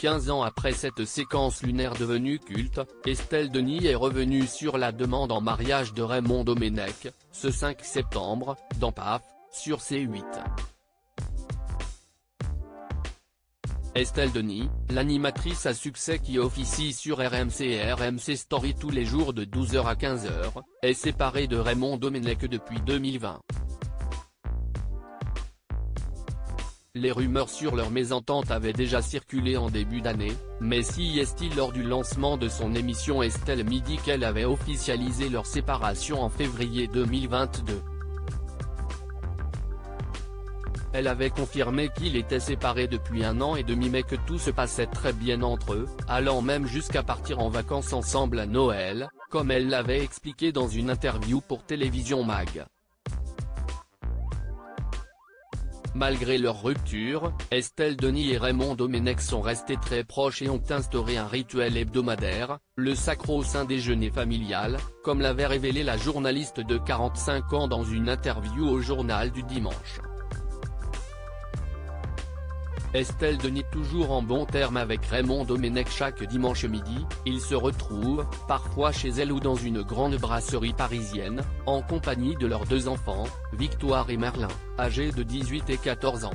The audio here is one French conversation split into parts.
15 ans après cette séquence lunaire devenue culte, Estelle Denis est revenue sur la demande en mariage de Raymond Domenech, ce 5 septembre, dans PAF, sur C8. Estelle Denis, l'animatrice à succès qui officie sur RMC et RMC Story tous les jours de 12h à 15h, est séparée de Raymond Domenech depuis 2020. Les rumeurs sur leur mésentente avaient déjà circulé en début d'année, mais si est-il lors du lancement de son émission Estelle Midi qu'elle avait officialisé leur séparation en février 2022. Elle avait confirmé qu'ils étaient séparés depuis 1 an et demi mais que tout se passait très bien entre eux, allant même jusqu'à partir en vacances ensemble à Noël, comme elle l'avait expliqué dans une interview pour Télévision Mag. Malgré leur rupture, Estelle Denis et Raymond Domenech sont restés très proches et ont instauré un rituel hebdomadaire, le sacro-saint déjeuner familial, comme l'avait révélé la journaliste de 45 ans dans une interview au Journal du Dimanche. Estelle Denis toujours en bons termes avec Raymond Domenech. Chaque dimanche midi, ils se retrouvent, parfois chez elle ou dans une grande brasserie parisienne, en compagnie de leurs 2 enfants, Victoire et Merlin, âgés de 18 et 14 ans.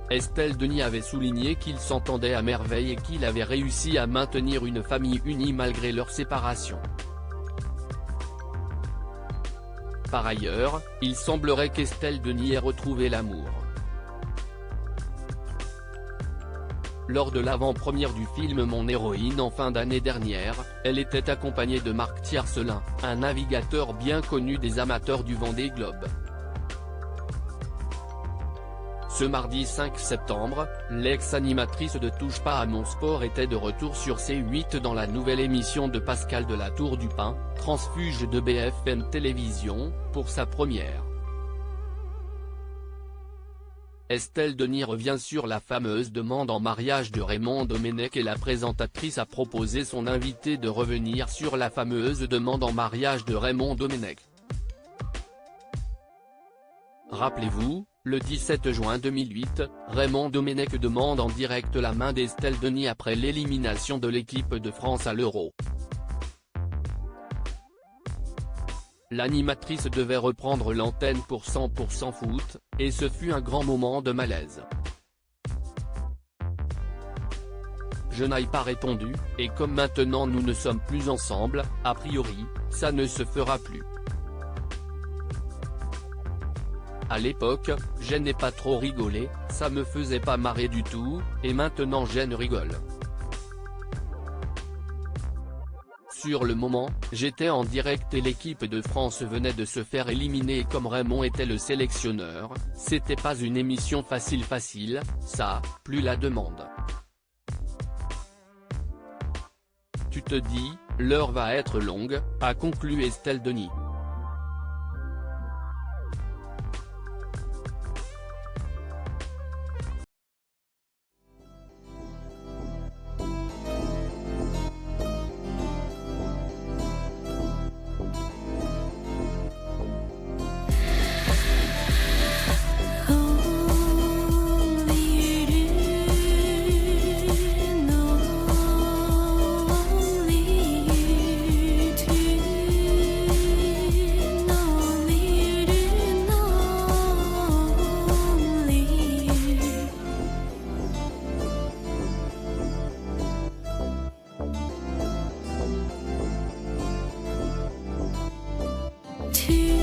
Estelle Denis avait souligné qu'ils s'entendaient à merveille et qu'il avait réussi à maintenir une famille unie malgré leur séparation. Par ailleurs, il semblerait qu'Estelle Denis ait retrouvé l'amour. Lors de l'avant-première du film Mon héroïne en fin d'année dernière, elle était accompagnée de Marc Tiercelin, un navigateur bien connu des amateurs du Vendée Globe. Ce mardi 5 septembre, l'ex-animatrice de Touche pas à mon sport était de retour sur C8 dans la nouvelle émission de Pascal de la Tour du Pin, transfuge de BFM Télévision, pour sa première. Estelle Denis revient sur la fameuse demande en mariage de Raymond Domenech et la présentatrice a proposé son invité de revenir sur la fameuse demande en mariage de Raymond Domenech. Rappelez-vous, le 17 juin 2008, Raymond Domenech demande en direct la main d'Estelle Denis après l'élimination de l'équipe de France à l'Euro. L'animatrice devait reprendre l'antenne pour 100% foot, et ce fut un grand moment de malaise. Je n'ai pas répondu, et comme maintenant nous ne sommes plus ensemble, a priori, ça ne se fera plus. À l'époque, je n'ai pas trop rigolé, ça me faisait pas marrer du tout, et maintenant je ne rigole. Sur le moment, j'étais en direct et l'équipe de France venait de se faire éliminer et comme Raymond était le sélectionneur, c'était pas une émission facile, ça, plus la demande. Tu te dis, l'heure va être longue, a conclu Estelle Denis. To